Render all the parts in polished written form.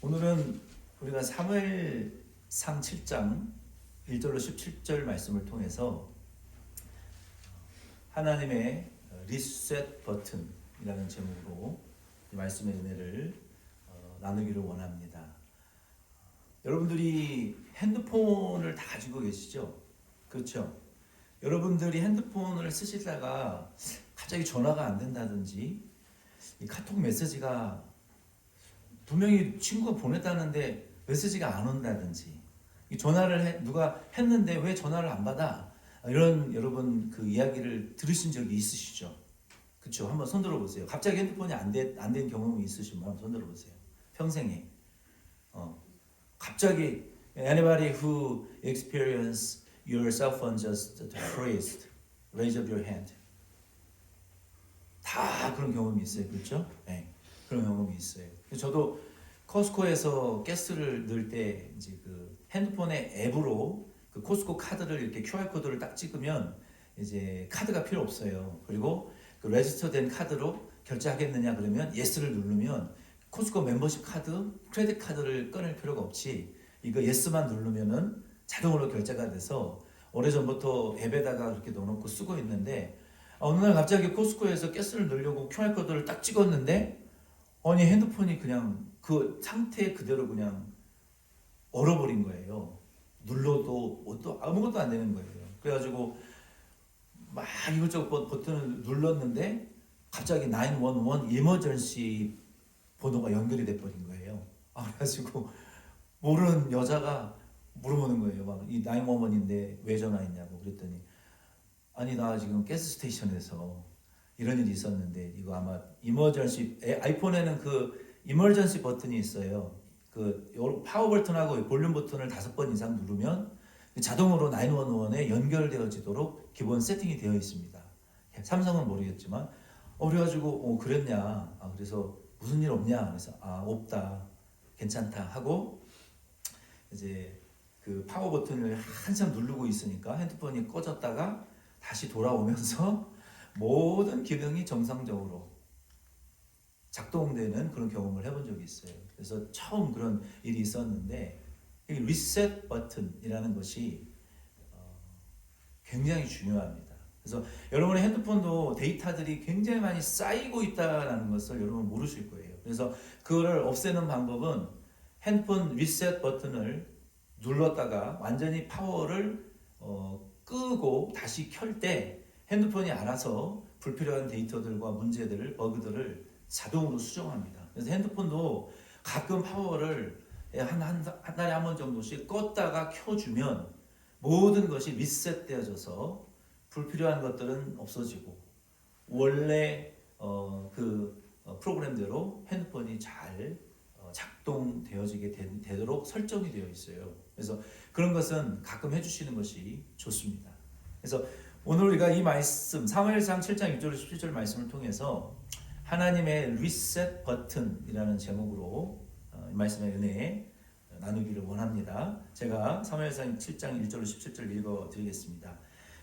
오늘은 우리가 사무엘상 7장 1절로 17절 말씀을 통해서 하나님의 리셋 버튼이라는 제목으로 말씀의 은혜를 나누기를 원합니다. 여러분들이 핸드폰을 다 가지고 계시죠? 그렇죠? 여러분들이 핸드폰을 쓰시다가 갑자기 전화가 안 된다든지 이 카톡 메시지가 분명히 친구가 보냈다는데 메시지가 안 온다든지 이 전화를 누가 했는데 왜 전화를 안 받아? 이런 여러분 그 이야기를 들으신 적이 있으시죠? 그렇죠? 한번 손 들어보세요. 갑자기 핸드폰이 안 된 경험이 있으시면 한번 손 들어보세요. 평생에 갑자기 anybody who experience your cell phone just freezed, raise up your hand. 다 그런 경험이 있어요, 그렇죠? 네, 그런 경험이 있어요. 저도 코스코에서 가스를 넣을 때 이제 그 핸드폰의 앱으로 그 코스코 카드를 이렇게 QR 코드를 딱 찍으면 이제 카드가 필요 없어요. 그리고 그 레지스터된 카드로 결제하겠느냐 그러면 예스를 누르면 코스코 멤버십 카드, 크레딧 카드를 꺼낼 필요가 없이 이거 예스만 누르면은 자동으로 결제가 돼서 오래전부터 앱에다가 그렇게 넣어놓고 쓰고 있는데 어느 날 갑자기 코스코에서 가스를 넣으려고 QR 코드를 딱 찍었는데 아니 핸드폰이 그냥 그 상태 그대로 그냥 얼어버린 거예요. 눌러도 아무것도 안 되는 거예요. 그래가지고 막 이것저것 버튼을 눌렀는데 갑자기 911 이머전시 번호가 연결이 돼버린 거예요. 그래가지고 모르는 여자가 물어보는 거예요. 막 이 911인데 왜 전화했냐고 그랬더니 아니 나 지금 가스 스테이션에서 이런 일이 있었는데 이거 아마 이머전시 아이폰에는 그 이머전시 버튼이 있어요. 그 파워 버튼하고 볼륨 버튼을 5번 이상 누르면 자동으로 911에 연결되어지도록 기본 세팅이 되어 있습니다. 삼성은 모르겠지만 그래가지고 그랬냐? 그래서 무슨 일 없냐? 그래서 없다, 괜찮다 하고 이제 그 파워 버튼을 한참 누르고 있으니까 핸드폰이 꺼졌다가 다시 돌아오면서 모든 기능이 정상적으로 작동되는 그런 경험을 해본 적이 있어요. 그래서 처음 그런 일이 있었는데 이 리셋 버튼이라는 것이 굉장히 중요합니다. 그래서 여러분의 핸드폰도 데이터들이 굉장히 많이 쌓이고 있다는 것을 여러분 모르실 거예요. 그래서 그거를 없애는 방법은 핸드폰 리셋 버튼을 눌렀다가 완전히 파워를 끄고 다시 켤 때 핸드폰이 알아서 불필요한 데이터들과 문제들을 버그들을 자동으로 수정합니다. 그래서 핸드폰도 가끔 파워를 한 달에 한 번 정도씩 껐다가 켜주면 모든 것이 리셋되어져서 불필요한 것들은 없어지고 원래 프로그램대로 핸드폰이 잘 작동되어지게 되도록 설정이 되어 있어요. 그래서 그런 것은 가끔 해주시는 것이 좋습니다. 그래서 오늘 우리가 이 말씀 사무엘상 7장 6절 17절 말씀을 통해서 하나님의 리셋 버튼이라는 제목으로 이 말씀의 은혜 나누기를 원합니다. 제가 사무엘상 7장 1절로 17절 읽어드리겠습니다.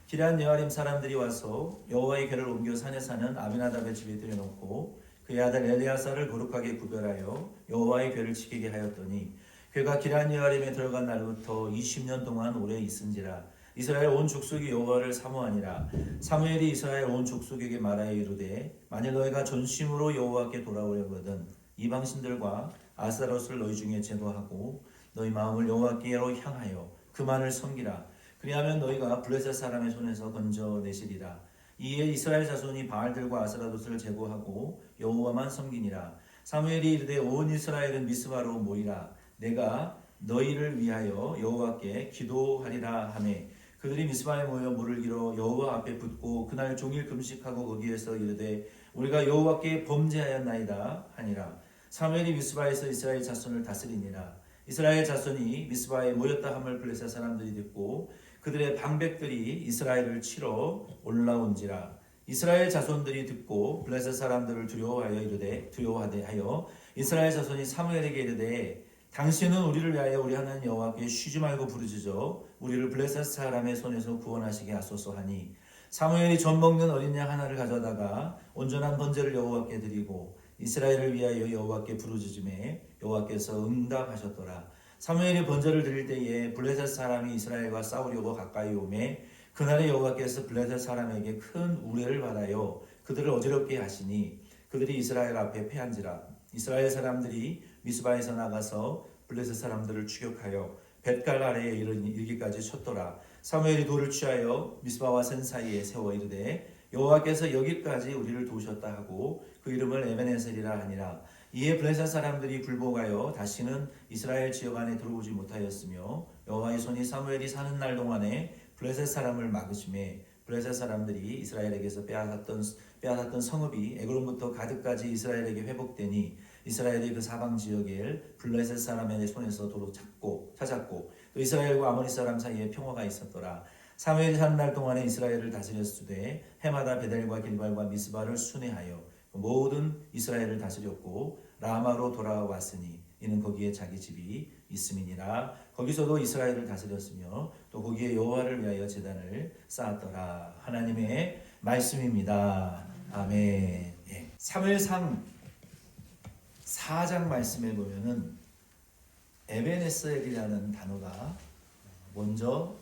기럇 여아림 사람들이 와서 여호와의 궤를 옮겨 산에 사는 아비나답의 집에 들여놓고 그의 아들 엘리야사를 거룩하게 구별하여 여호와의 궤를 지키게 하였더니 궤가 기럇 여아림에 들어간 날부터 20년 동안 오래 있은지라 이스라엘 온 족속이 여호와를 사모하니라. 사무엘이 이스라엘 온 족속에게 말하여 이르되 만일 너희가 전심으로 여호와께 돌아오려거든 이방 신들과 아스타롯을 너희 중에 제거하고 너희 마음을 여호와께로 향하여 그만을 섬기라. 그리하면 너희가 블레셋 사람의 손에서 건져내시리라. 이에 이스라엘 자손이 바알들과 아스타롯을 제거하고 여호와만 섬기니라. 사무엘이 이르되 온 이스라엘은 미스바로 모이라. 내가 너희를 위하여 여호와께 기도하리라 하매 그들이 미스바에 모여 물을 길어 여호와 앞에 붓고 그날 종일 금식하고 거기에서 이르되 우리가 여호와께 범죄하였나이다 하니라. 사무엘이 미스바에서 이스라엘 자손을 다스리니라. 이스라엘 자손이 미스바에 모였다 함을 블레셋 사람들이 듣고 그들의 방백들이 이스라엘을 치러 올라온지라. 이스라엘 자손들이 듣고 블레셋 사람들을 두려워하되 하여 이스라엘 자손이 사무엘에게 이르되 당신은 우리를 위하여 우리 하나님 여호와께 쉬지 말고 부르짖어 우리를 블레셋 사람의 손에서 구원하시게 하소서 하니 사무엘이 젖 먹는 어린 양 하나를 가져다가 온전한 번제를 여호와께 드리고 이스라엘을 위하여 여호와께 부르짖음에 여호와께서 응답하셨더라. 사무엘이 번제를 드릴 때에 블레셋 사람이 이스라엘과 싸우려고 가까이 오매 그날에 여호와께서 블레셋 사람에게 큰 우레를 받아요 그들을 어지럽게 하시니 그들이 이스라엘 앞에 패한지라. 이스라엘 사람들이 미스바에서 나가서 블레셋 사람들을 추격하여 벳갈 아래에 이르기까지 쳤더라. 사무엘이 돌을 취하여 미스바와 센 사이에 세워 이르되 여호와께서 여기까지 우리를 도우셨다 하고 그 이름을 에벤에셀이라 하니라. 이에 블레셋 사람들이 굴복하여 다시는 이스라엘 지역 안에 들어오지 못하였으며 여호와의 손이 사무엘이 사는 날 동안에 블레셋 사람을 막으심에 블레셋 사람들이 이스라엘에게서 빼앗았던 성읍이 에그론부터 가드까지 이스라엘에게 회복되니 이스라엘이 그 사방 지역에 블레셋 사람의 손에서 도로 찾았고 또 이스라엘과 아모리 사람 사이에 평화가 있었더라. 사무엘이 사는 날 동안에 이스라엘을 다스렸으되 해마다 베델과 길발과 미스바를 순회하여 모든 이스라엘을 다스렸고 라마로 돌아왔으니 이는 거기에 자기 집이 있음이니라. 거기서도 이스라엘을 다스렸으며 또 거기에 여호와를 위하여 제단을 쌓았더라. 하나님의 말씀입니다. 아멘. 예. 사무엘상 4장 말씀에 보면은 에벤에셀이라는 단어가 먼저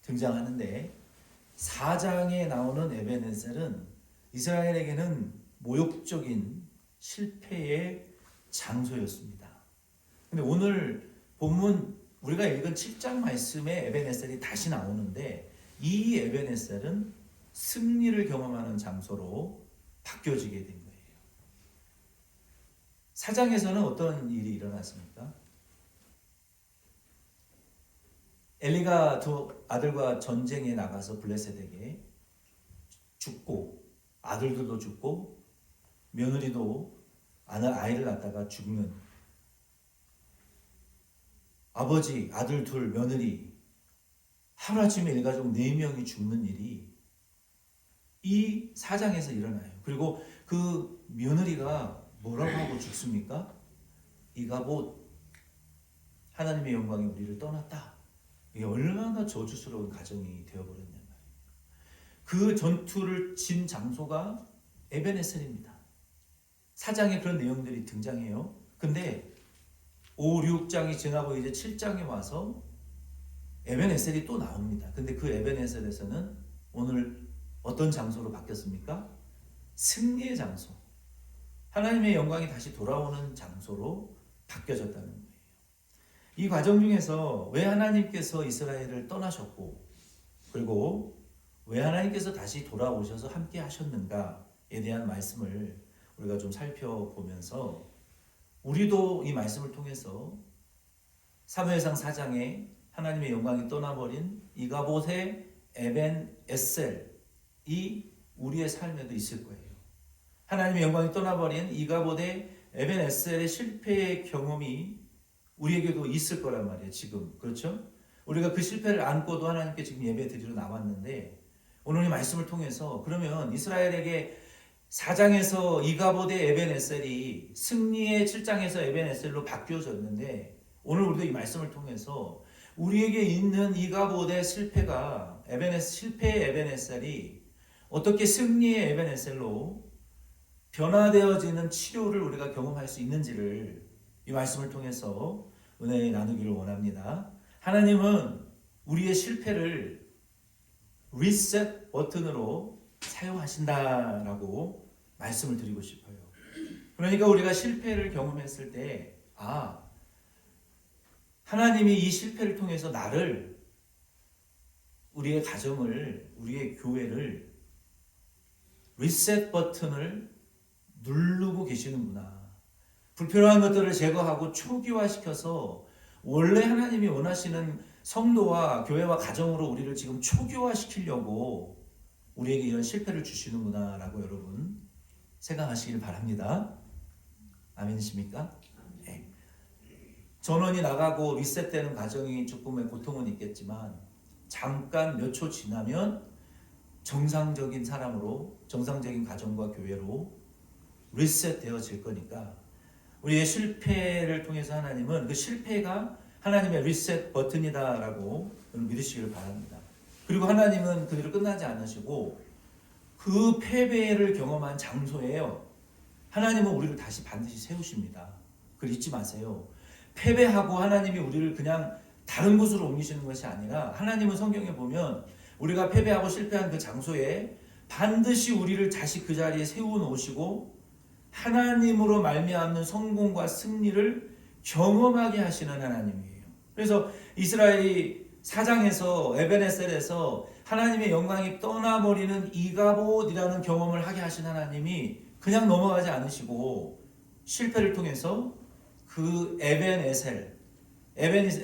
등장하는데 4장에 나오는 에벤에셀은 이스라엘에게는 모욕적인 실패의 장소였습니다. 근데 오늘 본문 우리가 읽은 7장 말씀에 에벤에셀이 다시 나오는데 이 에벤에셀은 승리를 경험하는 장소로 바뀌어지게 된 거예요. 4장에서는 어떤 일이 일어났습니까? 엘리가 두 아들과 전쟁에 나가서 블레셋에게 죽고 아들들도 죽고 며느리도 아이를 낳다가 죽는 아버지, 아들 둘, 며느리 하루아침에 일가족 4명이 죽는 일이 이 4장에서 일어나요. 그리고 그 며느리가 뭐라고 하고 죽습니까? 이가봇 하나님의 영광이 우리를 떠났다. 이게 얼마나 저주스러운 가정이 되어버렸냐 말이에요. 그 전투를 진 장소가 에벤에셀입니다. 4장에 그런 내용들이 등장해요. 근데 5, 6장이 지나고 이제 7장에 와서 에벤에셀이 또 나옵니다. 근데 그 에벤에셀에서는 오늘 어떤 장소로 바뀌었습니까? 승리의 장소. 하나님의 영광이 다시 돌아오는 장소로 바뀌어졌다는 거예요. 이 과정 중에서 왜 하나님께서 이스라엘을 떠나셨고 그리고 왜 하나님께서 다시 돌아오셔서 함께 하셨는가에 대한 말씀을 우리가 좀 살펴보면서 우리도 이 말씀을 통해서 사무엘상 4장에 하나님의 영광이 떠나버린 이가봇의 에벤에셀이 우리의 삶에도 있을 거예요. 하나님의 영광이 떠나버린 이가봇의 에벤에셀의 실패의 경험이 우리에게도 있을 거란 말이에요. 지금 그렇죠? 우리가 그 실패를 안고도 하나님께 지금 예배 드리러 나왔는데 오늘 이 말씀을 통해서 그러면 이스라엘에게 4장에서 이가봇의 에벤에셀이 승리의 7장에서 에벤에셀로 바뀌어졌는데 오늘 우리도 이 말씀을 통해서 우리에게 있는 이가봇의 실패가 실패의 에벤에셀이 어떻게 승리의 에벤에셀로 변화되어지는 치료를 우리가 경험할 수 있는지를 이 말씀을 통해서 은혜 나누기를 원합니다. 하나님은 우리의 실패를 리셋 버튼으로 사용하신다라고 말씀을 드리고 싶어요. 그러니까 우리가 실패를 경험했을 때 하나님이 이 실패를 통해서 나를 우리의 가정을 우리의 교회를 리셋 버튼을 누르고 계시는구나. 불필요한 것들을 제거하고 초기화시켜서 원래 하나님이 원하시는 성도와 교회와 가정으로 우리를 지금 초기화시키려고 우리에게 이런 실패를 주시는구나 라고 여러분 생각하시길 바랍니다. 아멘이십니까? 네. 전원이 나가고 리셋되는 과정이 조금의 고통은 있겠지만 잠깐 몇 초 지나면 정상적인 사람으로 정상적인 가정과 교회로 리셋되어질 거니까 우리의 실패를 통해서 하나님은 그 실패가 하나님의 리셋 버튼이다라고 믿으시기를 바랍니다. 그리고 하나님은 그대로 끝나지 않으시고 그 패배를 경험한 장소에요. 하나님은 우리를 다시 반드시 세우십니다. 그걸 잊지 마세요. 패배하고 하나님이 우리를 그냥 다른 곳으로 옮기시는 것이 아니라 하나님은 성경에 보면 우리가 패배하고 실패한 그 장소에 반드시 우리를 다시 그 자리에 세워놓으시고 하나님으로 말미암는 성공과 승리를 경험하게 하시는 하나님이에요. 그래서 이스라엘이 사장에서 에베네셀에서 하나님의 영광이 떠나버리는 이가봇이라는 경험을 하게 하신 하나님이 그냥 넘어가지 않으시고 실패를 통해서 그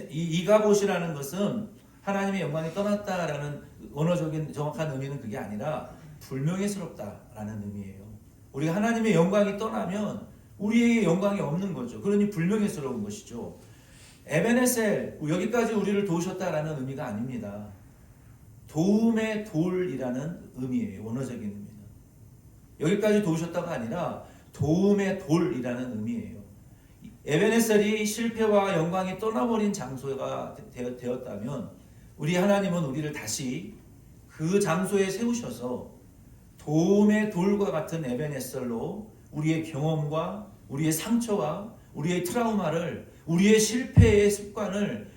이가봇이라는 것은 하나님의 영광이 떠났다라는 언어적인 정확한 의미는 그게 아니라 불명예스럽다라는 의미예요. 우리가 하나님의 영광이 떠나면 우리에게 영광이 없는 거죠. 그러니 불명예스러운 것이죠. 에베네셀, 여기까지 우리를 도우셨다라는 의미가 아닙니다. 도움의 돌이라는 의미예요. 원어적인 의미는. 여기까지 도우셨다가 아니라 도움의 돌이라는 의미예요. 에베네셀이 실패와 영광이 떠나버린 장소가 되었다면 우리 하나님은 우리를 다시 그 장소에 세우셔서 도움의 돌과 같은 에베네셀로 우리의 경험과 우리의 상처와 우리의 트라우마를 우리의 실패의 습관을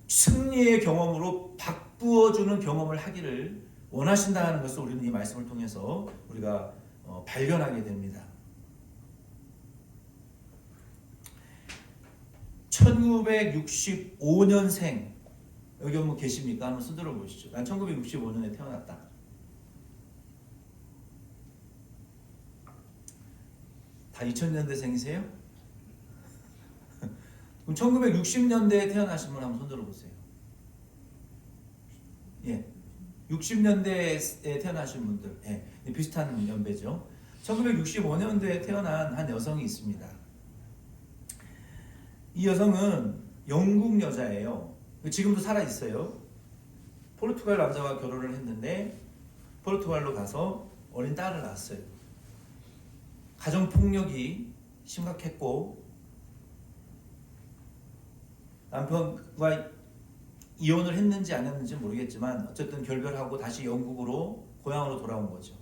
승리의 경험으로 바꾸어주는 경험을 하기를 원하신다는 것을 우리는 이 말씀을 통해서 우리가 발견하게 됩니다. 1965년생 여기 한번 계십니까? 한번 손 들어 보시죠. 난 1965년에 태어났다. 다 2000년대생이세요? 그럼 1960년대에 태어나신 분 한번 손 들어 보세요. 예, 60년대에 태어나신 분들, 예, 비슷한 연배죠. 1965년대에 태어난 한 여성이 있습니다. 이 여성은 영국 여자예요. 지금도 살아 있어요. 포르투갈 남자와 결혼을 했는데 포르투갈로 가서 어린 딸을 낳았어요. 가정 폭력이 심각했고 남편과 이혼을 했는지 안 했는지 모르겠지만 어쨌든 결별하고 다시 영국으로 고향으로 돌아온 거죠.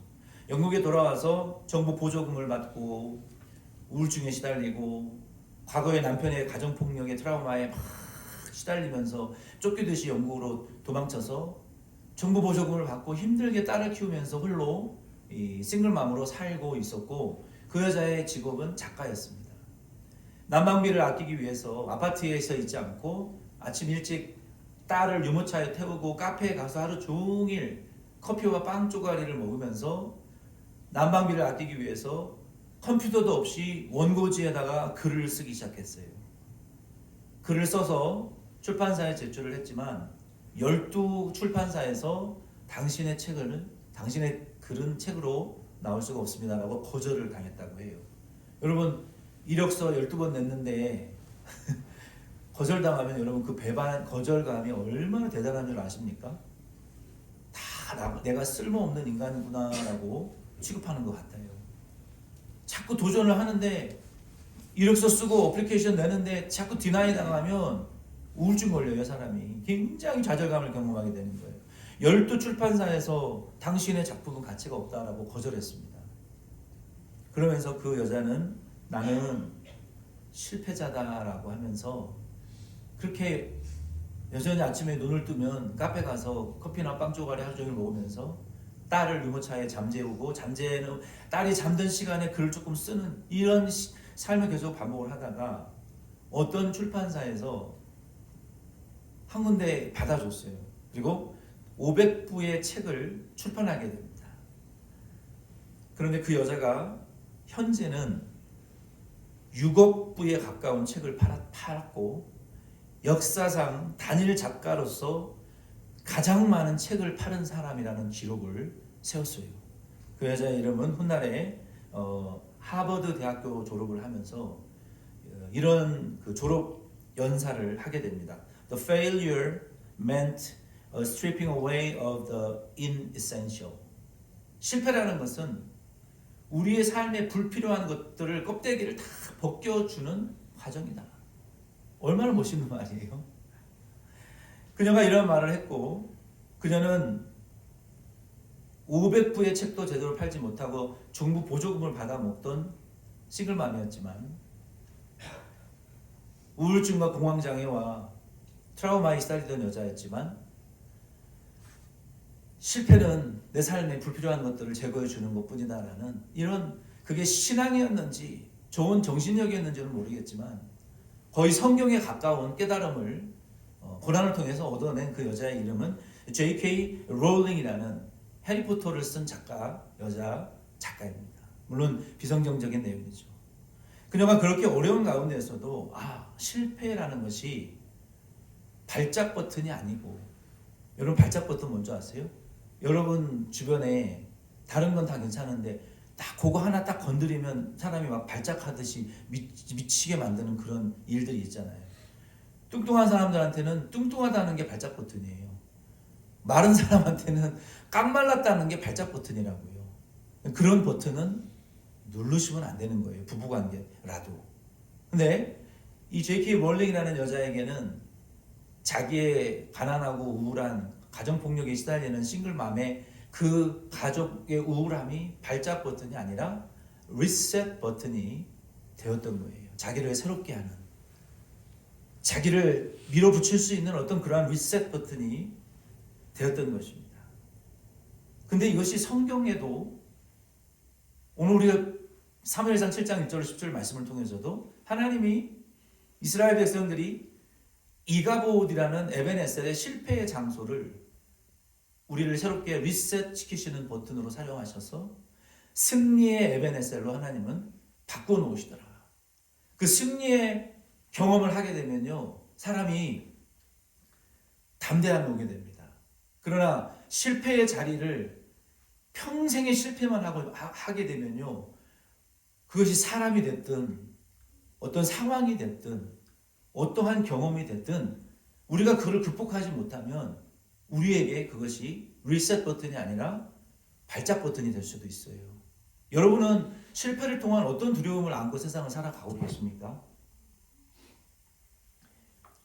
영국에 돌아와서 정부 보조금을 받고 우울증에 시달리고 과거의 남편의 가정폭력의 트라우마에 막 시달리면서 쫓기듯이 영국으로 도망쳐서 정부 보조금을 받고 힘들게 딸을 키우면서 홀로 싱글맘으로 살고 있었고 그 여자의 직업은 작가였습니다. 난방비를 아끼기 위해서 아파트에서 있지 않고 아침 일찍 딸을 유모차에 태우고 카페에 가서 하루 종일 커피와 빵 쪼가리를 먹으면서 난방비를 아끼기 위해서 컴퓨터도 없이 원고지에다가 글을 쓰기 시작했어요. 글을 써서 출판사에 제출을 했지만 12출판사에서 당신의 글은 책으로 나올 수가 없습니다라고 거절을 당했다고 해요. 여러분 이력서 12번 냈는데 거절당하면 여러분 그 거절감이 얼마나 대단한 줄 아십니까? 다 내가 쓸모없는 인간이구나라고 취급하는 것 같아요. 자꾸 도전을 하는데 이력서 쓰고 어플리케이션 내는데 자꾸 디나이 당하면 우울증 걸려요. 사람이 굉장히 좌절감을 경험하게 되는 거예요. 12출판사에서 당신의 작품은 가치가 없다라고 거절했습니다. 그러면서 그 여자는 나는 실패자다라고 하면서 그렇게 여전히 아침에 눈을 뜨면 카페 가서 커피나 빵 조가리 하루 종일 먹으면서 딸을 유모차에 잠재우고 딸이 잠든 시간에 글을 조금 쓰는 이런 삶을 계속 반복을 하다가 어떤 출판사에서 한 군데 받아줬어요. 그리고 500부의 책을 출판하게 됩니다. 그런데 그 여자가 현재는 6억 부에 가까운 책을 팔았고 역사상 단일 작가로서 가장 많은 책을 팔은 사람이라는 기록을 세웠어요. 그 여자의 이름은 훗날에 하버드 대학교 졸업을 하면서 이런 그 졸업 연사를 하게 됩니다. The failure meant a stripping away of the inessential. 실패라는 것은 우리의 삶에 불필요한 것들을 껍데기를 다 벗겨주는 과정이다. 얼마나 멋있는 말이에요. 그녀가 이런 말을 했고 그녀는 500부의 책도 제대로 팔지 못하고 정부 보조금을 받아 먹던 싱글맘이었지만 우울증과 공황장애와 트라우마에 시달리던 여자였지만 실패는 내 삶에 불필요한 것들을 제거해 주는 것뿐이다라는 이런 그게 신앙이었는지 좋은 정신력이었는지는 모르겠지만 거의 성경에 가까운 깨달음을 고난을 통해서 얻어낸 그 여자의 이름은 J.K. 롤링이라는 해리포터를 쓴 여자 작가입니다. 물론 비성경적인 내용이죠. 그녀가 그렇게 어려운 가운데서도 실패라는 것이 발작 버튼이 아니고, 여러분 발작 버튼 뭔지 아세요? 여러분 주변에 다른 건 다 괜찮은데 딱 그거 하나 딱 건드리면 사람이 막 발작하듯이 미치게 만드는 그런 일들이 있잖아요. 뚱뚱한 사람들한테는 뚱뚱하다는 게 발작 버튼이에요. 마른 사람한테는 깡말랐다는 게 발작 버튼이라고요. 그런 버튼은 누르시면 안 되는 거예요. 부부관계라도. 근데 이 J.K. 롤링이라는 여자에게는 자기의 가난하고 우울한 가정폭력에 시달리는 싱글맘의 그 가족의 우울함이 발작 버튼이 아니라 리셋 버튼이 되었던 거예요. 자기를 새롭게 하는, 자기를 밀어붙일 수 있는 어떤 그러한 리셋 버튼이 되었던 것입니다. 근데 이것이 성경에도 오늘 우리가 사무엘상 7장 1절 10절 말씀을 통해서도 하나님이 이스라엘 백성들이 이가봇이라는 에벤에셀의 실패의 장소를 우리를 새롭게 리셋 시키시는 버튼으로 사용하셔서 승리의 에벤에셀로 하나님은 바꿔놓으시더라. 그 승리의 경험을 하게 되면요, 사람이 담대함이 오게 됩니다. 그러나 실패의 자리를 평생의 실패만 하게 되면요, 그것이 사람이 됐든 어떤 상황이 됐든 어떠한 경험이 됐든 우리가 그걸 극복하지 못하면 우리에게 그것이 리셋 버튼이 아니라 발작 버튼이 될 수도 있어요. 여러분은 실패를 통한 어떤 두려움을 안고 세상을 살아가고 계십니까?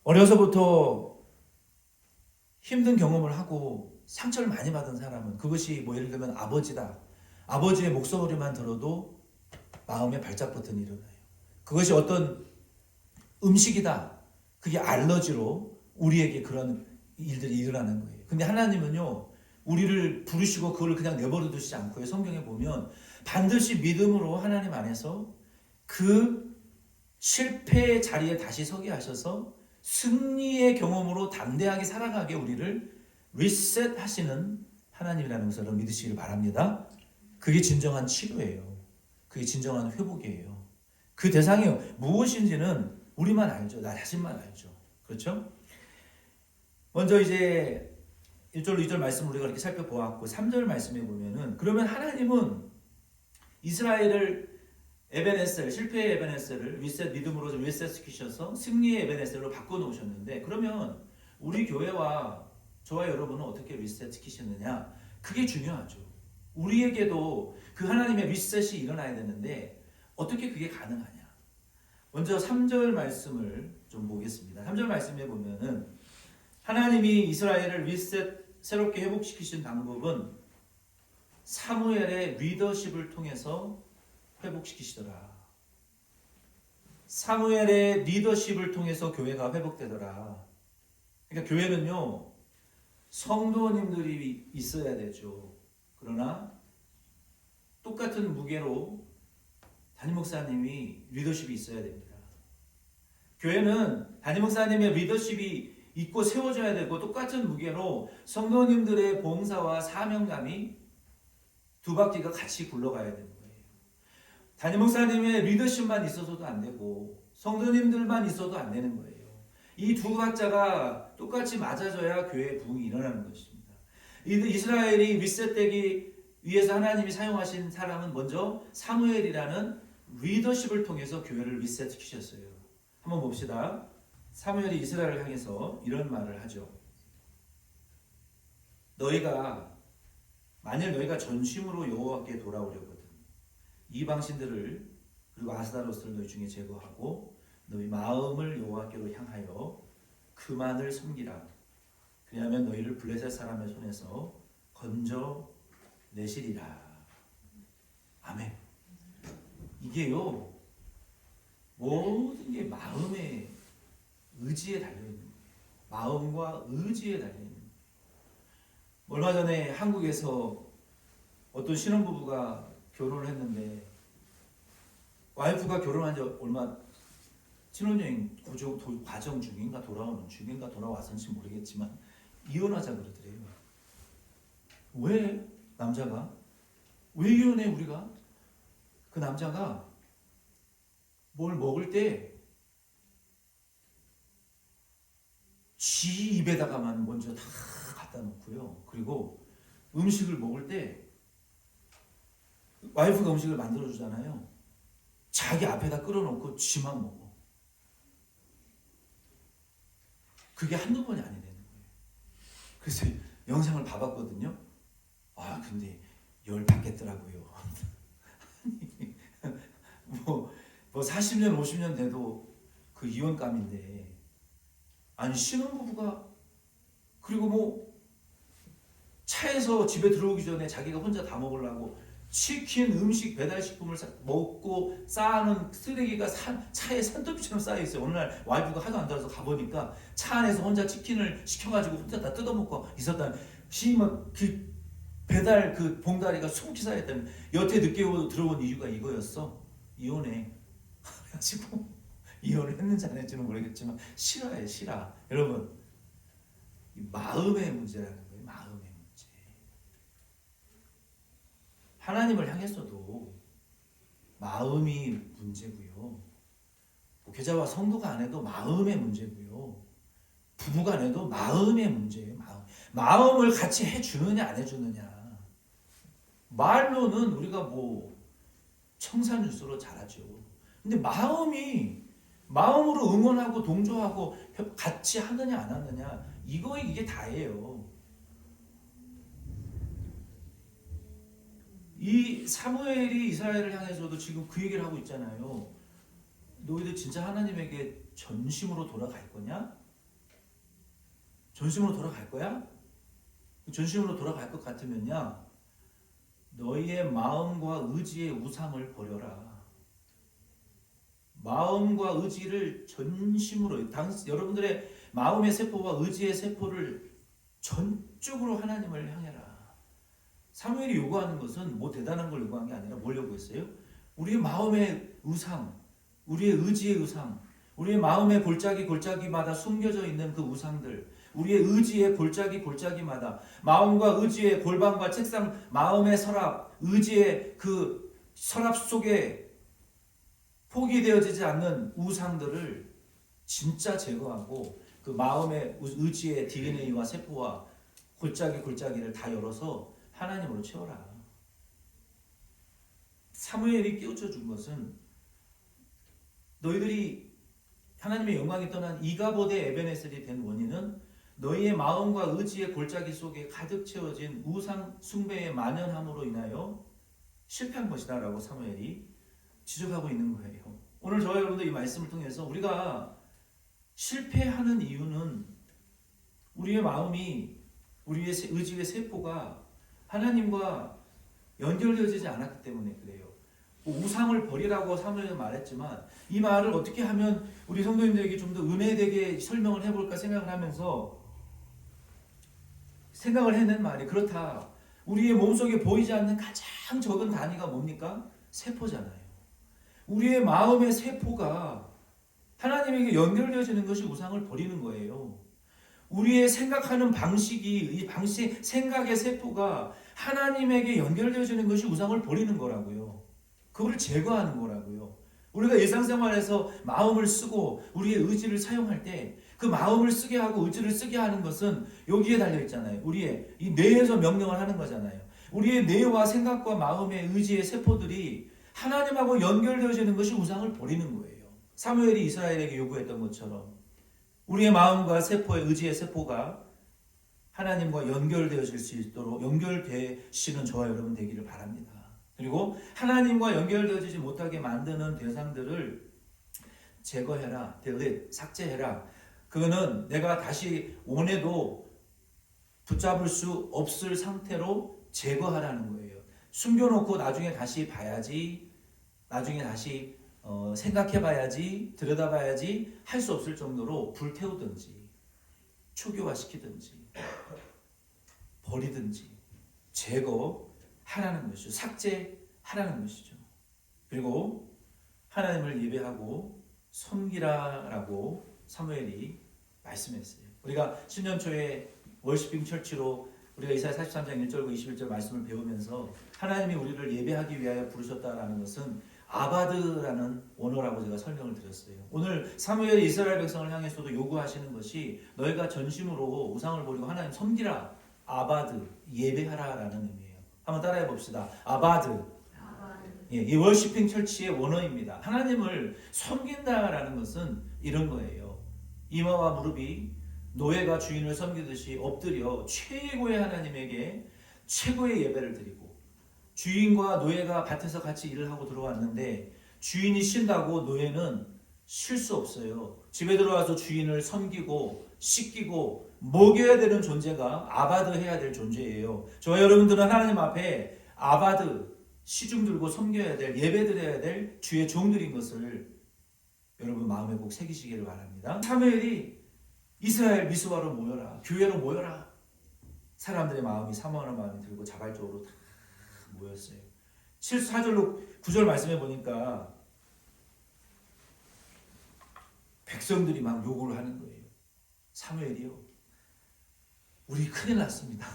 어려서부터 힘든 경험을 하고 상처를 많이 받은 사람은 그것이 예를 들면 아버지다. 아버지의 목소리만 들어도 마음의 발작 버튼이 일어나요. 그것이 어떤 음식이다. 그게 알러지로 우리에게 그런 일들이 일어나는 거예요. 근데 하나님은요, 우리를 부르시고 그걸 그냥 내버려 두시지 않고요. 성경에 보면 반드시 믿음으로 하나님 안에서 그 실패의 자리에 다시 서게 하셔서 승리의 경험으로 담대하게 살아가게 우리를 리셋하시는 하나님이라는 것을 믿으시길 바랍니다. 그게 진정한 치료예요. 그게 진정한 회복이에요. 그 대상이 무엇인지는 우리만 알죠. 나 자신만 알죠. 그렇죠? 먼저 이제 1절, 2절 말씀을 우리가 이렇게 살펴보았고 3절 말씀에 보면은 그러면 하나님은 이스라엘을 에벤에셀, 실패의 에벤에셀을 믿음으로 리셋시키셔서 승리의 에벤에셀로 바꿔놓으셨는데, 그러면 우리 교회와 저와 여러분은 어떻게 리셋시키셨느냐? 그게 중요하죠. 우리에게도 그 하나님의 리셋이 일어나야 되는데 어떻게 그게 가능하냐? 먼저 3절 말씀을 좀 보겠습니다. 3절 말씀에 보면은 하나님이 이스라엘을 새롭게 회복시키신 방법은 사무엘의 리더십을 통해서 회복시키시더라. 사무엘의 리더십을 통해서 교회가 회복되더라. 그러니까 교회는요, 성도님들이 있어야 되죠. 그러나 똑같은 무게로 담임 목사님이 리더십이 있어야 됩니다. 교회는 담임 목사님의 리더십이 있고 세워져야 되고, 똑같은 무게로 성도님들의 봉사와 사명감이 두 바퀴가 같이 굴러가야 되는 거예요. 담임 목사님의 리더십만 있어서도 안 되고 성도님들만 있어도 안 되는 거예요. 이 두 가짜가 똑같이 맞아져야 교회의 부흥이 일어나는 것입니다. 이스라엘이 리셋되기 위해서 하나님이 사용하신 사람은 먼저 사무엘이라는 리더십을 통해서 교회를 리셋시키셨어요. 한번 봅시다. 사무엘이 이스라엘을 향해서 이런 말을 하죠. 만일 너희가 전심으로 여호와께 돌아오려거든 이방 신들을 그리고 아스타로스를 너희 중에 제거하고 너희 마음을 여호와께로 향하여 그만을 섬기라. 그리하면 너희를 블레셋 사람의 손에서 건져내시리라. 아멘. 이게요, 모든 게 마음의 의지에 달려있는 거예요. 마음과 의지에 달려있는 거예요. 얼마 전에 한국에서 어떤 신혼부부가 결혼을 했는데 와이프가 결혼한 지 얼마 신혼여행 과정 중인가 돌아오는 중인가 돌아와서인지 모르겠지만 이혼하자 그러더래요. 왜? 남자가 왜 이혼해? 우리가 그 남자가 뭘 먹을 때 지 입에다가만 먼저 다 갖다 놓고요. 그리고 음식을 먹을 때 와이프가 음식을 만들어 주잖아요. 자기 앞에다 끌어놓고 지만 먹어. 그게 한두 번이 아니라는 거예요. 그래서 영상을 봐봤거든요. 아 근데 열 받겠더라고요. 뭐 40년 50년 돼도 그 이혼감인데 아니 신혼부부가 그리고 뭐 차에서 집에 들어오기 전에 자기가 혼자 다 먹으려고 치킨 음식 배달식품을 먹고 쌓아놓은 쓰레기가 차에 산더미처럼 쌓여있어요. 어느 날 와이프가 하도 안 들어서 가보니까 차 안에서 혼자 치킨을 시켜가지고 혼자 다 뜯어먹고 있었다는 시막 그 배달 그 봉다리가 숨기 쌓였다는 여태 늦게 들어온 이유가 이거였어. 이혼해. 그래가지고 이혼을 했는지 안 했는지는 모르겠지만 싫어해 싫어. 여러분 이 마음의 문제라는 거예요. 마음의 문제. 하나님을 향해서도 마음이 문제고요. 목회자와 성도가 안 해도 마음의 문제고요. 부부가 안 해도 마음의 문제예요. 마음을 같이 해주느냐 안 해주느냐. 말로는 우리가 뭐 청산유수로 잘하죠. 근데 마음으로 응원하고 동조하고 같이 하느냐 안 하느냐 이게 다예요. 이 사무엘이 이스라엘을 향해서도 지금 그 얘기를 하고 있잖아요. 너희들 진짜 하나님에게 전심으로 돌아갈 거냐? 전심으로 돌아갈 거야? 전심으로 돌아갈 것 같으면야 너희의 마음과 의지의 우상을 버려라. 마음과 의지를 전심으로 여러분들의 마음의 세포와 의지의 세포를 전적으로 하나님을 향해라. 사무엘이 요구하는 것은 뭐 대단한 걸 요구한 게 아니라 뭘 요구했어요? 우리의 마음의 우상, 우리의 의지의 우상, 우리의 마음의 골짜기마다 숨겨져 있는 그 우상들, 우리의 의지의 골짜기마다 마음과 의지의 골방과 책상, 마음의 서랍, 의지의 그 서랍 속에 포기되어지지 않는 우상들을 진짜 제거하고 그 마음의 의지의 DNA와 세포와 골짜기를 다 열어서 하나님으로 채워라. 사무엘이 깨우쳐 준 것은 너희들이 하나님의 영광이 떠난 이가보데 에베네셀이 된 원인은 너희의 마음과 의지의 골짜기 속에 가득 채워진 우상 숭배의 만연함으로 인하여 실패한 것이다 라고 사무엘이 지적하고 있는 거예요. 오늘 저와 여러분들 이 말씀을 통해서 우리가 실패하는 이유는 우리의 마음이 우리의 의지의 세포가 하나님과 연결되어지지 않았기 때문에 그래요. 우상을 버리라고 사무엘은 말했지만 이 말을 어떻게 하면 우리 성도님들에게 좀 더 은혜되게 설명을 해볼까 생각을 하면서 생각을 해낸 말이 그렇다. 우리의 몸속에 보이지 않는 가장 적은 단위가 뭡니까? 세포잖아요. 우리의 마음의 세포가 하나님에게 연결되어지는 것이 우상을 버리는 거예요. 우리의 생각하는 방식이 생각의 세포가 하나님에게 연결되어지는 것이 우상을 버리는 거라고요. 그거를 제거하는 거라고요. 우리가 일상생활에서 마음을 쓰고 우리의 의지를 사용할 때 그 마음을 쓰게 하고 의지를 쓰게 하는 것은 여기에 달려 있잖아요. 우리의 이 뇌에서 명령을 하는 거잖아요. 우리의 뇌와 생각과 마음의 의지의 세포들이 하나님하고 연결되어지는 것이 우상을 버리는 거예요. 사무엘이 이스라엘에게 요구했던 것처럼 우리의 마음과 세포의 의지의 세포가 하나님과 연결되어질 수 있도록 연결되시는 저와 여러분 되기를 바랍니다. 그리고 하나님과 연결되어지지 못하게 만드는 대상들을 제거해라, delete, 삭제해라. 그거는 내가 다시 원해도 붙잡을 수 없을 상태로 제거하라는 거예요. 숨겨놓고 나중에 다시 봐야지, 나중에 다시 생각해봐야지, 들여다봐야지 할 수 없을 정도로 불태우든지 초기화시키든지 버리든지 제거하라는 것이죠. 삭제하라는 것이죠. 그리고 하나님을 예배하고 섬기라라고 사무엘이 말씀했어요. 우리가 신년 초에 월시핑 철치로 우리가 이사야 43장 1절과 21절 말씀을 배우면서 하나님이 우리를 예배하기 위하여 부르셨다라는 것은 아바드라는 원어라고 제가 설명을 드렸어요. 오늘 사무엘이 이스라엘 백성을 향해서도 요구하시는 것이 너희가 전심으로 우상을 버리고 하나님 섬기라. 아바드, 예배하라라는 의미예요. 한번 따라해 봅시다. 아바드. 예, 이 월시핑 철치의 원어입니다. 하나님을 섬긴다라는 것은 이런 거예요. 이마와 무릎이 노예가 주인을 섬기듯이 엎드려 최고의 하나님에게 최고의 예배를 드리고, 주인과 노예가 밭에서 같이 일을 하고 들어왔는데 주인이 쉰다고 노예는 쉴 수 없어요. 집에 들어와서 주인을 섬기고 씻기고 먹여야 되는 존재가 아바드 해야 될 존재예요. 저와 여러분들은 하나님 앞에 아바드, 시중 들고 섬겨야 될, 예배 드려야 될 주의 종들인 것을 여러분 마음에 꼭 새기시기를 바랍니다. 사무엘이 이스라엘 미스바로 모여라, 교회로 모여라. 사람들의 마음이 사모하는 마음이 들고 자발적으로 다 모였어요. 4절로 9절 말씀해 보니까 백성들이 막 욕을 하는 거예요. 사무엘이요, 우리 큰일 났습니다.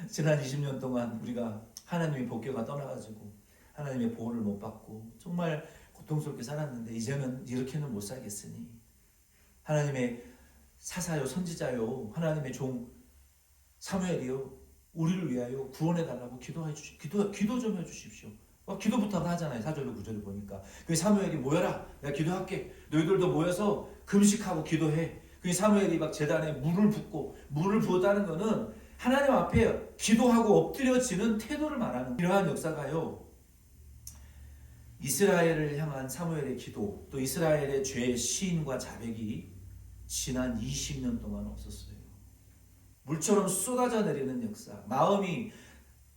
지난 20년 동안 우리가 하나님의 복교가 떠나가지고 하나님의 보호를 못 받고 정말 고통스럽게 살았는데 이제는 이렇게는 못 살겠으니 하나님의 사사요, 선지자요, 하나님의 종 사무엘이요, 우리를 위하여 구원해달라고 기도 좀 해주십시오. 기도 부탁을 하잖아요. 4절로 9절을 보니까. 그 사무엘이 모여라, 내가 기도할게. 너희들도 모여서 금식하고 기도해. 그 사무엘이 막 제단에 물을 붓고, 물을 부었다는 것은 하나님 앞에 기도하고 엎드려지는 태도를 말하는 이러한 역사가요, 이스라엘을 향한 사무엘의 기도, 또 이스라엘의 죄의 시인과 자백이 지난 20년 동안 없었어요. 물처럼 쏟아져 내리는 역사, 마음이,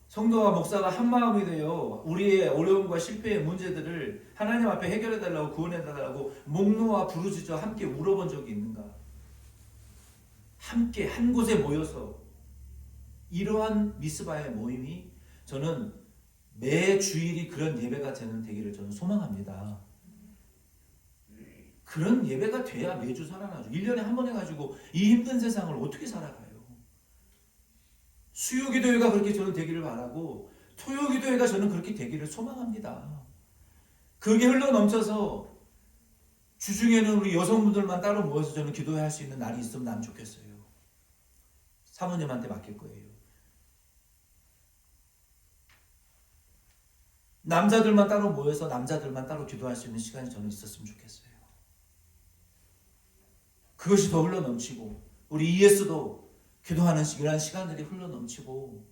성도와 목사가 한 마음이 되어 우리의 어려움과 실패의 문제들을 하나님 앞에 해결해달라고, 구원해달라고 목 놓아 부르짖어 함께 울어본 적이 있는가? 함께 한 곳에 모여서 이러한 미스바의 모임이 저는 매 주일이 그런 예배가 되기를 저는 소망합니다. 그런 예배가 돼야 매주 살아나죠. 1년에 한 번 해가지고 이 힘든 세상을 어떻게 살아가요? 수요기도회가 그렇게 저는 되기를 바라고, 토요기도회가 저는 그렇게 되기를 소망합니다. 그게 흘러넘쳐서 주중에는 우리 여성분들만 따로 모여서 저는 기도할 수 있는 날이 있으면 난 좋겠어요. 사모님한테 맡길 거예요. 남자들만 따로 모여서 남자들만 따로 기도할 수 있는 시간이 저는 있었으면 좋겠어요. 그것이 더 흘러넘치고, 우리 ES도 기도하는 이러한 시간들이 흘러넘치고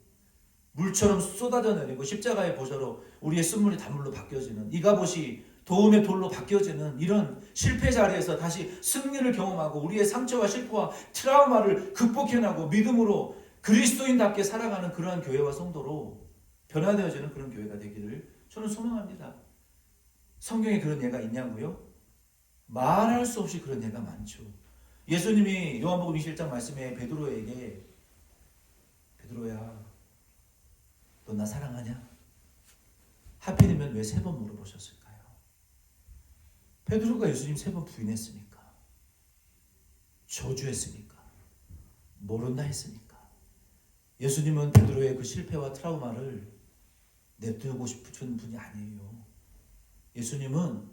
물처럼 쏟아져 내리고 십자가의 보혈로 우리의 쓴물이 단물로 바뀌어지는, 이가봇이 도움의 돌로 바뀌어지는 이런 실패 자리에서 다시 승리를 경험하고 우리의 상처와 실패와 트라우마를 극복해나고 믿음으로 그리스도인답게 살아가는 그러한 교회와 성도로 변화되어지는 그런 교회가 되기를 저는 소망합니다. 성경에 그런 예가 있냐고요? 말할 수 없이 그런 예가 많죠. 예수님이 요한복음 21장 말씀에 베드로에게, 베드로야, 너 나 사랑하냐? 하필이면 왜 3번 물어보셨을까요? 베드로가 예수님 3번 부인했으니까, 저주했으니까, 모른다 했으니까. 예수님은 베드로의 그 실패와 트라우마를 내두고 싶으신 분이 아니에요. 예수님은,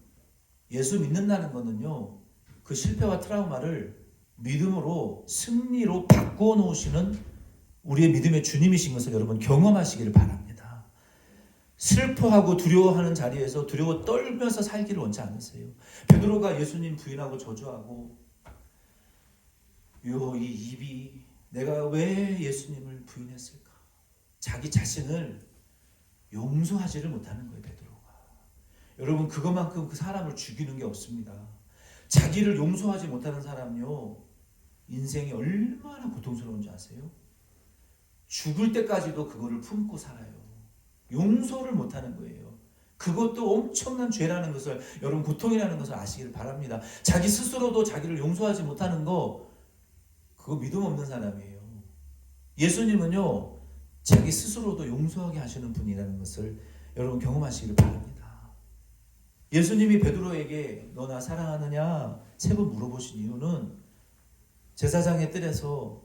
예수 믿는다는 것은요, 그 실패와 트라우마를 믿음으로, 승리로 바꾸어 놓으시는 우리의 믿음의 주님이신 것을 여러분 경험하시기를 바랍니다. 슬퍼하고 두려워하는 자리에서 두려워 떨면서 살기를 원치 않으세요. 베드로가 예수님 부인하고 저주하고, 이 입이 내가 왜 예수님을 부인했을까? 자기 자신을 용서하지를 못하는 거예요, 베드로가. 여러분, 그것만큼 그 사람을 죽이는 게 없습니다. 자기를 용서하지 못하는 사람요, 인생이 얼마나 고통스러운지 아세요? 죽을 때까지도 그거를 품고 살아요. 용서를 못하는 거예요. 그것도 엄청난 죄라는 것을, 여러분 고통이라는 것을 아시길 바랍니다. 자기 스스로도 자기를 용서하지 못하는 거, 그거 믿음 없는 사람이에요. 예수님은요, 자기 스스로도 용서하게 하시는 분이라는 것을 여러분 경험하시기를 바랍니다. 예수님이 베드로에게 너 나 사랑하느냐 3번 물어보신 이유는 제사장의 뜰에서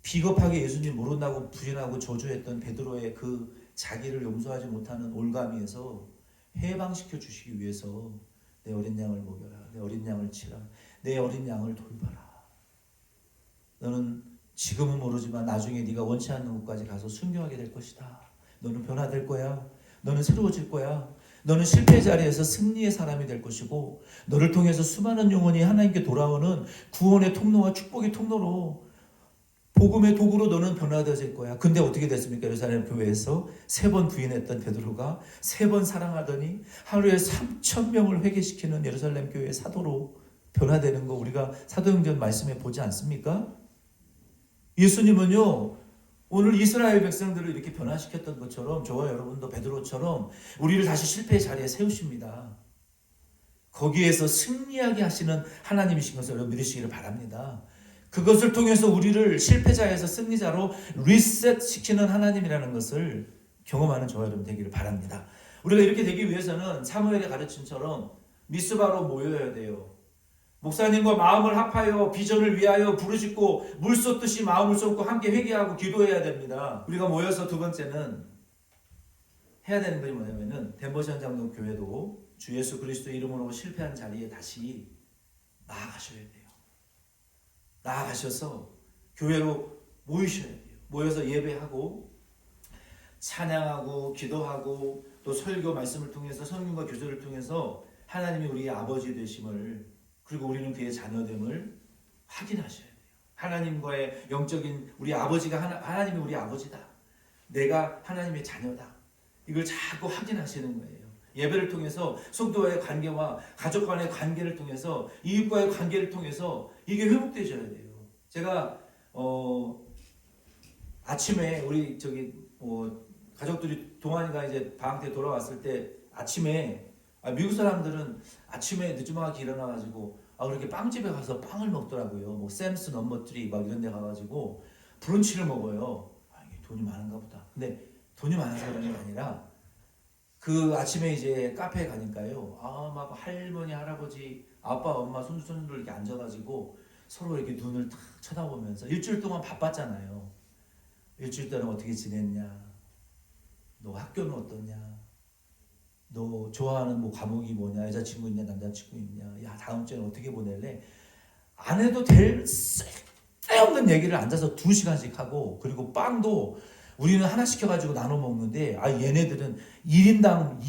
비겁하게 예수님 모른다고 부인하고 저주했던 베드로의 그 자기를 용서하지 못하는 올가미에서 해방시켜 주시기 위해서 내 어린 양을 먹여라, 내 어린 양을 치라, 내 어린 양을 돌봐라. 너는 지금은 모르지만 나중에 네가 원치 않는 곳까지 가서 순교하게 될 것이다. 너는 변화될 거야. 너는 새로워질 거야. 너는 실패의 자리에서 승리의 사람이 될 것이고, 너를 통해서 수많은 영혼이 하나님께 돌아오는 구원의 통로와 축복의 통로로, 복음의 도구로 너는 변화되어질 거야. 근데 어떻게 됐습니까? 예루살렘 교회에서 3번 부인했던 베드로가 3번 사랑하더니 하루에 3,000명을 회개시키는 예루살렘 교회의 사도로 변화되는 거 우리가 사도행전 말씀에 보지 않습니까? 예수님은요, 오늘 이스라엘 백성들을 이렇게 변화시켰던 것처럼 저와 여러분도 베드로처럼 우리를 다시 실패의 자리에 세우십니다. 거기에서 승리하게 하시는 하나님이신 것을 여러분 믿으시기를 바랍니다. 그것을 통해서 우리를 실패자에서 승리자로 리셋시키는 하나님이라는 것을 경험하는 저와 여러분 되기를 바랍니다. 우리가 이렇게 되기 위해서는 사무엘의 가르침처럼 미스바로 모여야 돼요. 목사님과 마음을 합하여 비전을 위하여 부르짖고 물 쏟듯이 마음을 쏟고 함께 회개하고 기도해야 됩니다. 우리가 모여서 2번째는 해야 되는 것이 뭐냐면은 덴버시 현장동 교회도 주 예수 그리스도 이름으로 실패한 자리에 다시 나아가셔야 돼요. 나아가셔서 교회로 모이셔야 돼요. 모여서 예배하고 찬양하고 기도하고 또 설교 말씀을 통해서 성경과 교제를 통해서 하나님이 우리의 아버지 되심을, 그리고 우리는 그의 자녀됨을 확인하셔야 돼요. 하나님과의 영적인 우리 아버지가 하나님이 우리 아버지다. 내가 하나님의 자녀다. 이걸 자꾸 확인하시는 거예요. 예배를 통해서 성도와의 관계와 가족 간의 관계를 통해서 이웃과의 관계를 통해서 이게 회복되셔야 돼요. 제가 아침에 우리 가족들이 동안이가 이제 방학 때 돌아왔을 때 아침에 미국 사람들은 아침에 늦지막하게 일어나가지고 그렇게 빵집에 가서 빵을 먹더라고요. 뭐 샘스 넘버 3 막 이런 데 가가지고 브런치를 먹어요. 이게 돈이 많은가 보다. 근데 돈이 많아서 그런 게 아니라 그 아침에 이제 카페에 가니까요. 막 할머니, 할아버지, 아빠, 엄마, 손주, 손주들 이렇게 앉아가지고 서로 이렇게 눈을 탁 쳐다보면서 일주일 동안 바빴잖아요. 일주일 동안 어떻게 지냈냐? 너 학교는 어떠냐? 너 좋아하는 뭐 과목이 뭐냐? 여자친구 있냐? 남자친구 있냐? 야, 다음 주에는 어떻게 보낼래? 안 해도 될 쓸데없는 얘기를 앉아서 2시간씩 하고, 그리고 빵도 우리는 하나 시켜가지고 나눠 먹는데 얘네들은 1인당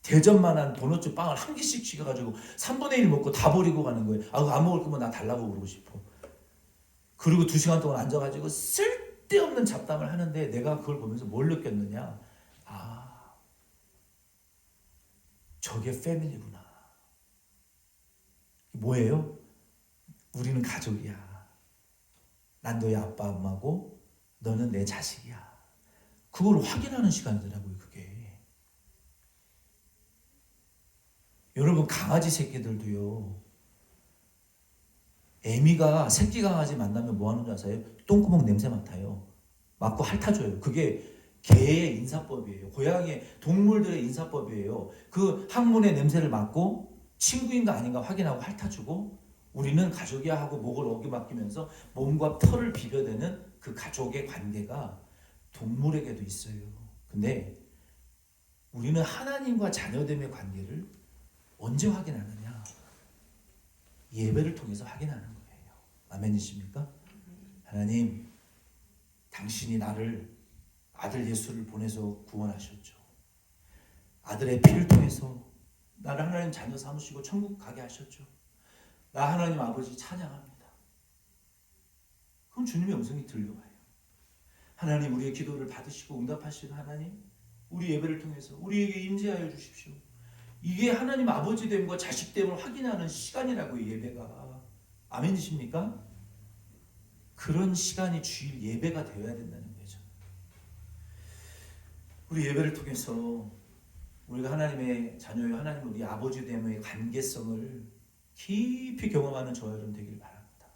대접만한 도넛 빵을 1개씩 시켜가지고 3분의 1 먹고 다 버리고 가는 거예요. 안 먹을 거면 나 달라고 그러고 싶어. 그리고 2시간 동안 앉아가지고 쓸데없는 잡담을 하는데 내가 그걸 보면서 뭘 느꼈느냐? 저게 패밀리구나. 뭐예요? 우리는 가족이야. 난 너의 아빠, 엄마고 너는 내 자식이야. 그걸 확인하는 시간이더라고요, 그게. 여러분, 강아지 새끼들도요. 애미가 새끼 강아지 만나면 뭐 하는 줄 아세요? 똥구멍 냄새 맡아요. 맡고 핥아줘요. 그게 개의 인사법이에요. 고양이 동물들의 인사법이에요. 그 항문의 냄새를 맡고 친구인가 아닌가 확인하고 핥아주고, 우리는 가족이야 하고 목을 어기맡기면서 몸과 털을 비벼대는 그 가족의 관계가 동물에게도 있어요. 근데 우리는 하나님과 자녀됨의 관계를 언제 확인하느냐? 예배를 통해서 확인하는 거예요. 아멘이십니까? 하나님, 당신이 나를 아들 예수를 보내서 구원하셨죠. 아들의 피를 통해서 나를 하나님 자녀 삼으시고 천국 가게 하셨죠. 나 하나님 아버지 찬양합니다. 그럼 주님의 음성이 들려와요. 하나님, 우리의 기도를 받으시고 응답하시는 하나님, 우리 예배를 통해서 우리에게 임재하여 주십시오. 이게 하나님 아버지됨과 자식됨을 확인하는 시간이라고요, 예배가. 아멘이십니까? 그런 시간이 주일 예배가 되어야 된다는 거죠. 우리 예배를 통해서 우리가 하나님의 자녀요, 하나님 우리 아버지 됨의 관계성을 깊이 경험하는 저와 여러분 되길 바랍니다.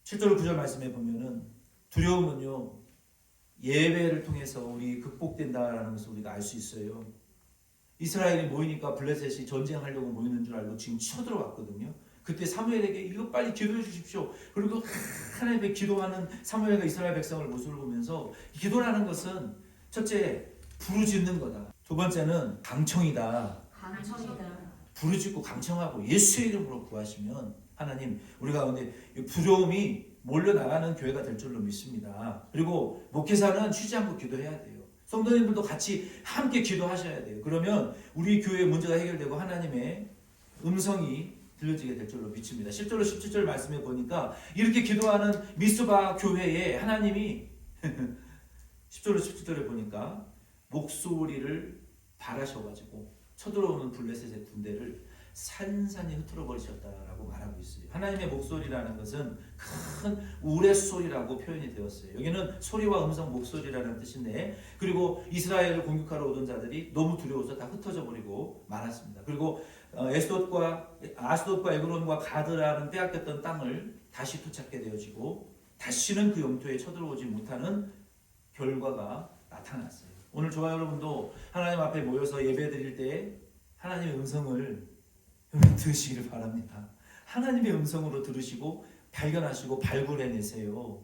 7절 9절 말씀에 보면은 두려움은요 예배를 통해서 우리 극복된다라는 것을 우리가 알 수 있어요. 이스라엘이 모이니까 블레셋이 전쟁하려고 모이는 줄 알고 지금 쳐들어왔거든요. 그때 사무엘에게 이거 빨리 기도해 주십시오. 그리고 하나님께 기도하는 사무엘과 이스라엘 백성을 모습을 보면서 기도라는 것은 첫째 부르짖는 거다. 두 번째는 강청이다. 부르짖고 강청하고 예수의 이름으로 구하시면 하나님 우리 가운데 두려움이 몰려나가는 교회가 될 줄로 믿습니다. 그리고 목회자는 쉬지 않고 기도해야 돼요. 성도님들도 같이 함께 기도하셔야 돼요. 그러면 우리 교회의 문제가 해결되고 하나님의 음성이 들려지게 될 줄로 믿습니다. 10절로 17절 말씀해 보니까 이렇게 기도하는 미스바 교회에 하나님이 10절로 17절에 보니까 목소리를 바라셔가지고 쳐들어오는 블레셋의 군대를 산산히 흩어져 버리셨다라고 말하고 있어요. 하나님의 목소리라는 것은 큰 우레소리라고 표현이 되었어요. 여기는 소리와 음성 목소리라는 뜻인데, 그리고 이스라엘을 공격하러 오던 자들이 너무 두려워서 다 흩어져 버리고 말았습니다. 그리고 아스돗과 에그론과 가드라는 빼앗겼던 땅을 다시 되찾게 되어지고 다시는 그 영토에 쳐들어오지 못하는 결과가 나타났어요. 오늘 저와 여러분도 하나님 앞에 모여서 예배드릴 때 하나님의 음성을 들으시기를 바랍니다. 하나님의 음성으로 들으시고 발견하시고 발굴해내세요.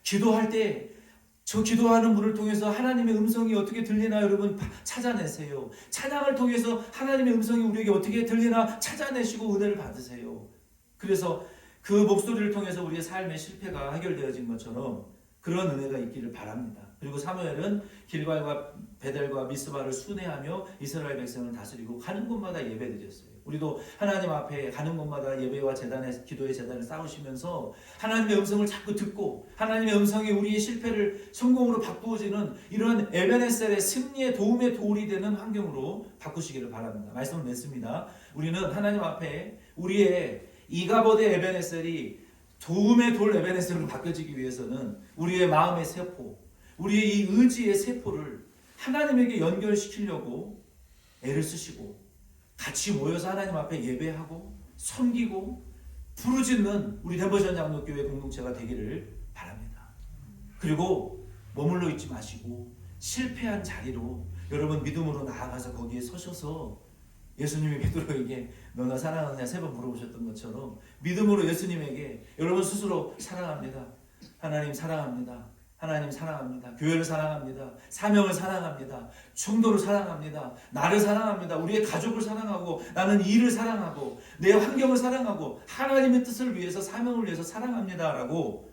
기도할 때 저 기도하는 분을 통해서 하나님의 음성이 어떻게 들리나 여러분 찾아내세요. 찬양을 통해서 하나님의 음성이 우리에게 어떻게 들리나 찾아내시고 은혜를 받으세요. 그래서 그 목소리를 통해서 우리의 삶의 실패가 해결되어진 것처럼 그런 은혜가 있기를 바랍니다. 그리고 사무엘은 길갈과 베델과 미스바를 순회하며 이스라엘 백성을 다스리고 가는 곳마다 예배드렸어요. 우리도 하나님 앞에 가는 곳마다 예배와 제단의 기도의 제단을 쌓으시면서 하나님의 음성을 자꾸 듣고 하나님의 음성이 우리의 실패를 성공으로 바꾸어지는 이런 에베네셀의 승리의 도움의 도울이 되는 환경으로 바꾸시기를 바랍니다. 말씀을 맺습니다. 우리는 하나님 앞에 우리의 이가보데 에베네셀이 도움의 돌 에베네셀로 바뀌어지기 위해서는 우리의 마음의 세포, 우리의 이 의지의 세포를 하나님에게 연결시키려고 애를 쓰시고 같이 모여서 하나님 앞에 예배하고 섬기고 부르짖는 우리 덴버전 장로교회 공동체가 되기를 바랍니다. 그리고 머물러 있지 마시고 실패한 자리로 여러분 믿음으로 나아가서 거기에 서셔서 예수님이 베드로에게 너 나 사랑하느냐 3번 물어보셨던 것처럼 믿음으로 예수님에게 여러분 스스로 사랑합니다. 하나님 사랑합니다. 하나님 사랑합니다. 교회를 사랑합니다. 사명을 사랑합니다. 충도를 사랑합니다. 나를 사랑합니다. 우리의 가족을 사랑하고 나는 일을 사랑하고 내 환경을 사랑하고 하나님의 뜻을 위해서 사명을 위해서 사랑합니다. 라고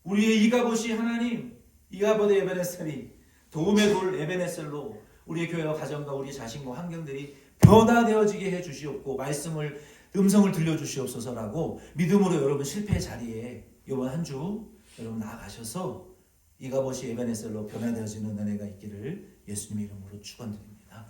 우리의 이가봇이 하나님 이가봇의 에베네셀이 도움의 돌 에베네셀로 우리의 교회와 가정과 우리 자신과 환경들이 변화되어지게 해주시옵고 말씀을 음성을 들려주시옵소서라고 믿음으로 여러분 실패 자리에 이번 한 주 여러분 나아가셔서 이가봇이 에베네셀로 변화되어지는 은혜가 있기를 예수님의 이름으로 축원드립니다.